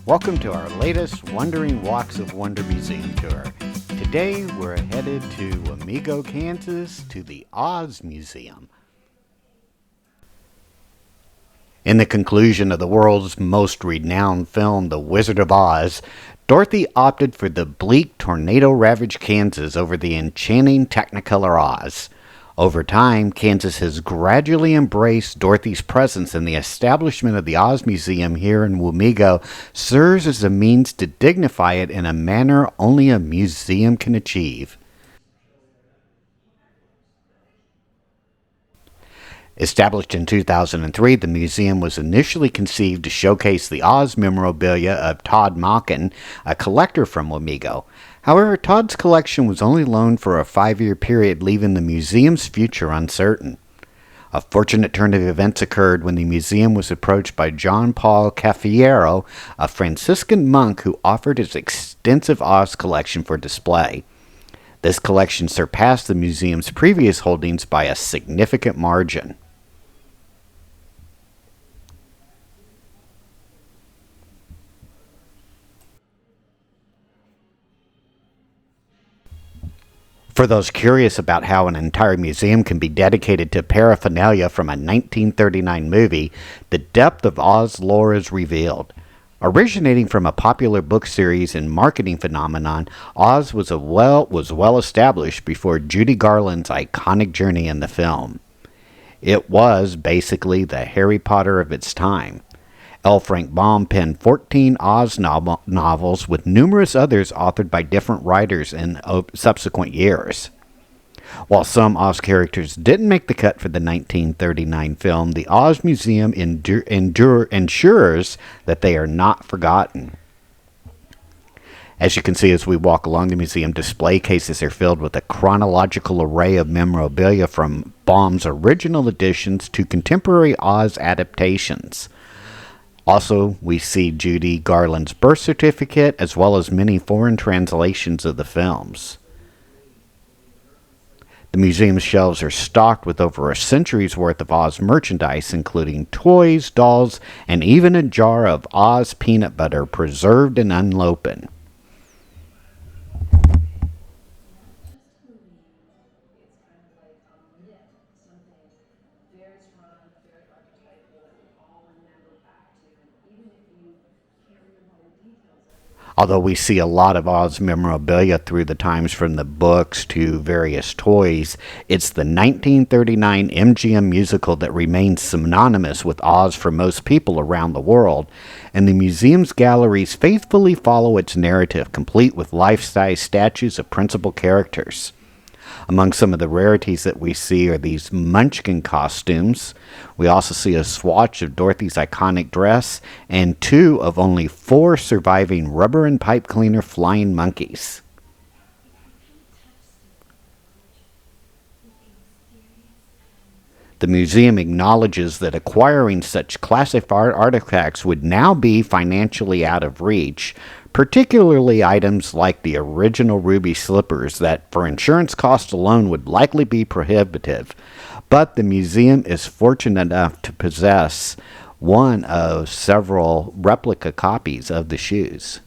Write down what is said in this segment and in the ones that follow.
Welcome to our latest Wandering Walks of Wonder Museum tour. Today we're headed to Wamego, Kansas to the Oz Museum. In the conclusion of the world's most renowned film, The Wizard of Oz, Dorothy opted for the bleak, tornado-ravaged Kansas over the enchanting Technicolor Oz. Over time, Kansas has gradually embraced Dorothy's presence, and the establishment of the Oz Museum here in Wamego serves as a means to dignify it in a manner only a museum can achieve. Established in 2003, the museum was initially conceived to showcase the Oz memorabilia of Todd Mockin, a collector from Wamego. However, Todd's collection was only loaned for a 5-year period, leaving the museum's future uncertain. A fortunate turn of events occurred when the museum was approached by John Paul Cafiero, a Franciscan monk who offered his extensive Oz collection for display. This collection surpassed the museum's previous holdings by a significant margin. For those curious about how an entire museum can be dedicated to paraphernalia from a 1939 movie, the depth of Oz lore is revealed. Originating from a popular book series and marketing phenomenon, Oz was well established before Judy Garland's iconic journey in the film. It was basically the Harry Potter of its time. L. Frank Baum penned 14 Oz novels, with numerous others authored by different writers in subsequent years. While some Oz characters didn't make the cut for the 1939 film, the Oz Museum ensures that they are not forgotten. As you can see as we walk along the museum, display cases are filled with a chronological array of memorabilia from Baum's original editions to contemporary Oz adaptations. Also, we see Judy Garland's birth certificate, as well as many foreign translations of the films. The museum's shelves are stocked with over a century's worth of Oz merchandise, including toys, dolls, and even a jar of Oz peanut butter preserved and unopened. Although we see a lot of Oz memorabilia through the times, from the books to various toys, it's the 1939 MGM musical that remains synonymous with Oz for most people around the world, and the museum's galleries faithfully follow its narrative, complete with life-size statues of principal characters. Among some of the rarities that we see are these Munchkin costumes. We also see a swatch of Dorothy's iconic dress and 2 of only 4 surviving rubber and pipe cleaner flying monkeys. The museum acknowledges that acquiring such classified artifacts would now be financially out of reach, particularly items like the original ruby slippers that, for insurance costs alone, would likely be prohibitive. But the museum is fortunate enough to possess one of several replica copies of the shoes.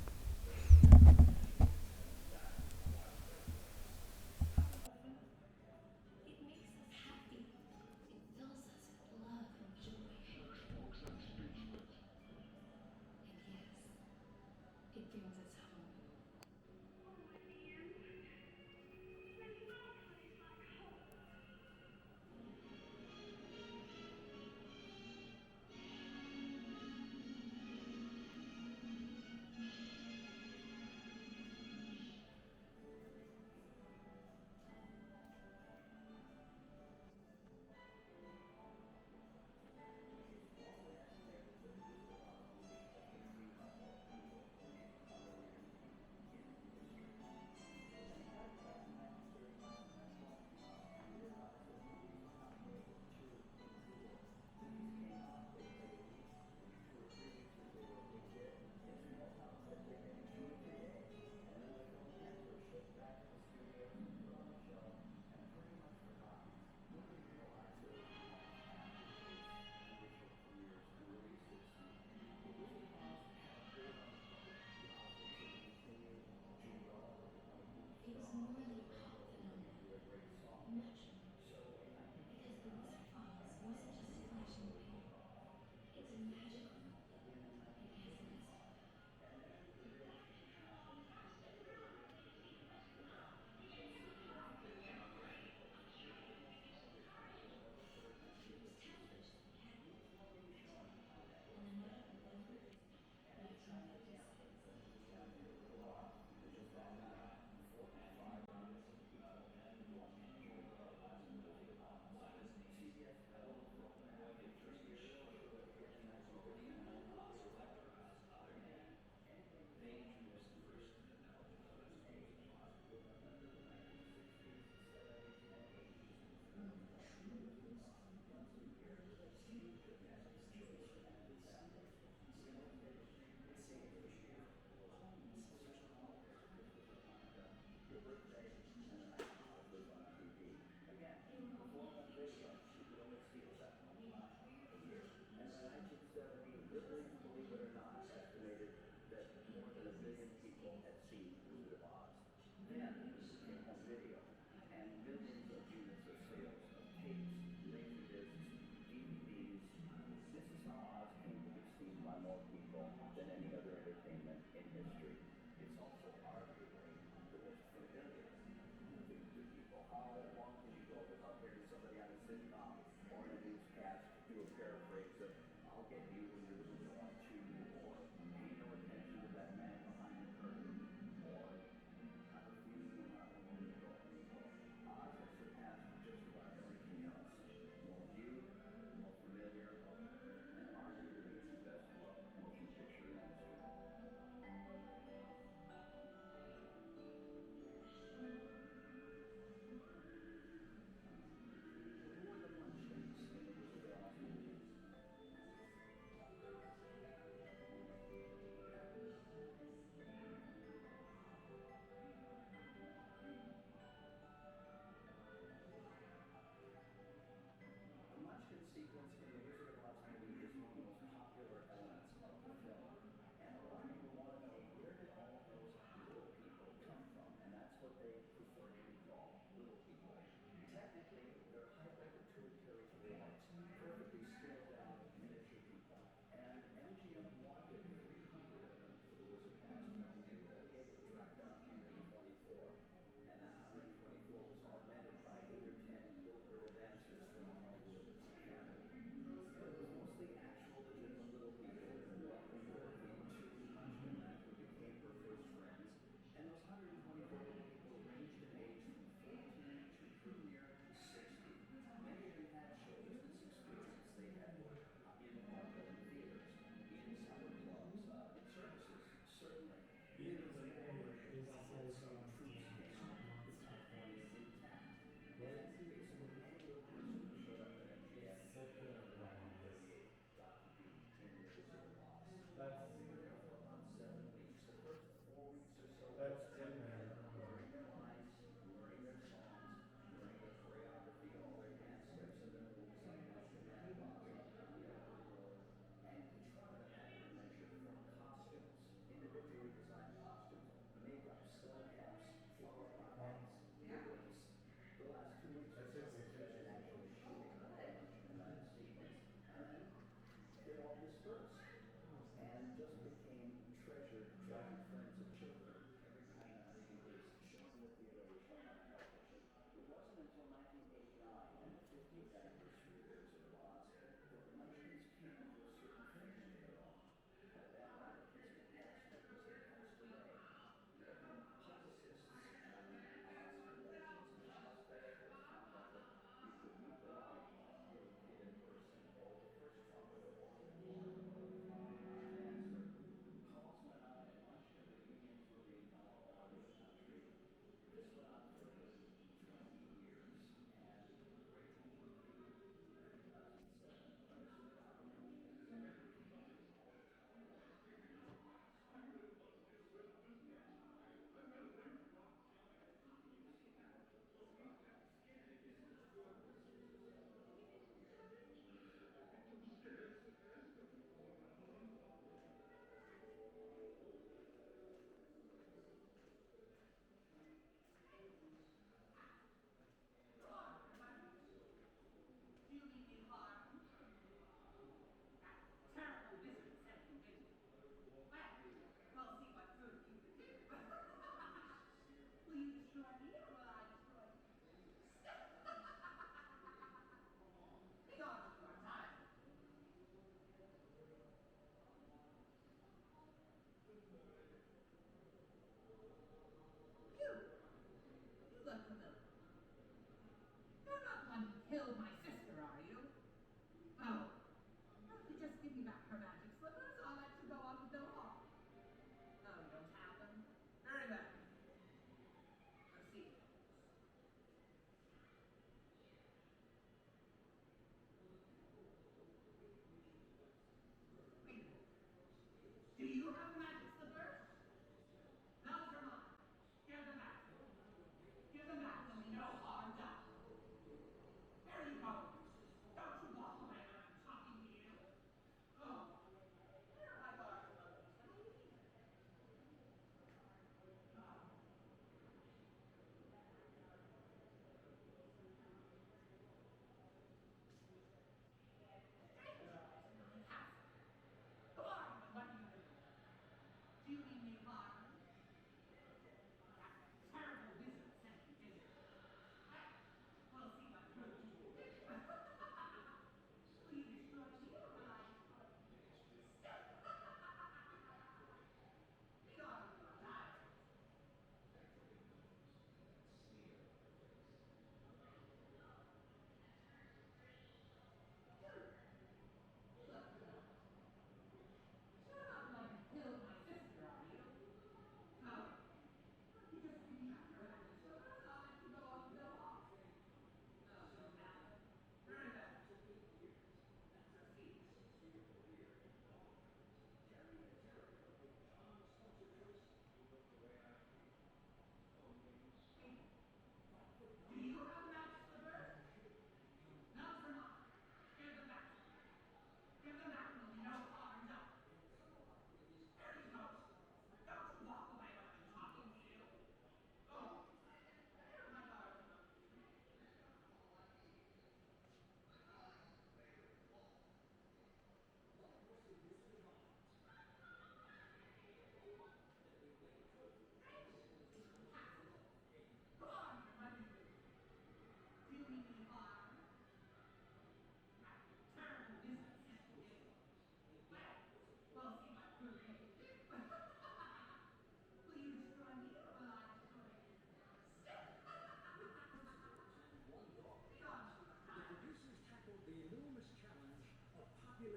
You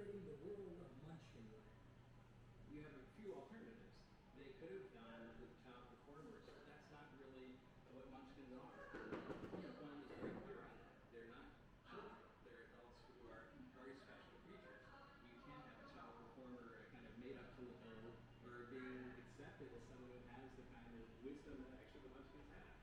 have a few alternatives. They could have gone with child performers, but that's not really what Munchkins are. One is very clear on that. They're not children. They're adults who are very special creatures. You can't have a child performer kind of made up to the whole or being accepted as someone who has the kind of wisdom that actually the Munchkins have.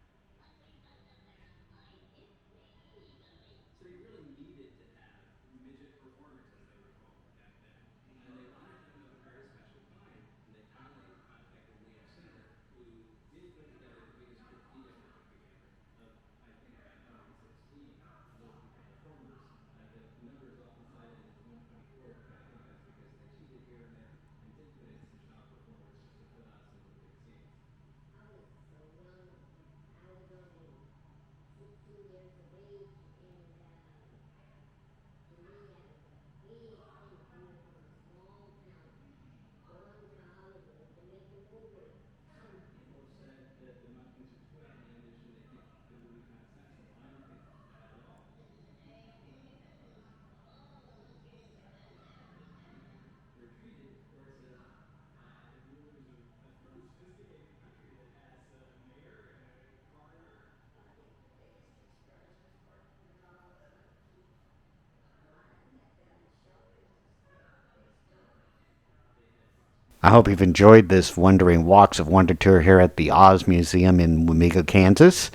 So you really needed to have midget performers, as they were called back then. And they wanted them of a very special kind. And they finally contacted Liam Singer, who did put together the biggest tortilla ever put together of, I think, 116 local performers. The number is often cited as 124, but I think that's because they cheated here and there and did put in some child performers just to fill out some of the big scenes. I was so young. I was only 16 years of age, and to me, I was a big thing coming from a small town, going to Hollywood to make a movie. People have said that the Munchkins are too outlandish and they think the movie kind of sensible. I don't think that at all. They're treated, of course, as the rulers of a fairly sophisticated country that has a mayor and a coroner. I hope you've enjoyed this Wandering Walks of Wonder tour here at the Oz Museum in Wamego, Kansas.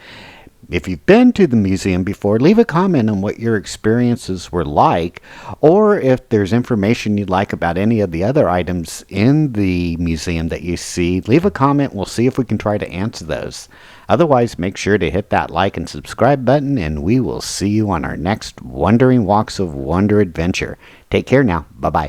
If you've been to the museum before, leave a comment on what your experiences were like, or if there's information you'd like about any of the other items in the museum that you see, leave a comment. We'll see if we can try to answer those. Otherwise, make sure to hit that like and subscribe button, and we will see you on our next Wandering Walks of Wonder adventure. Take care now. Bye-bye.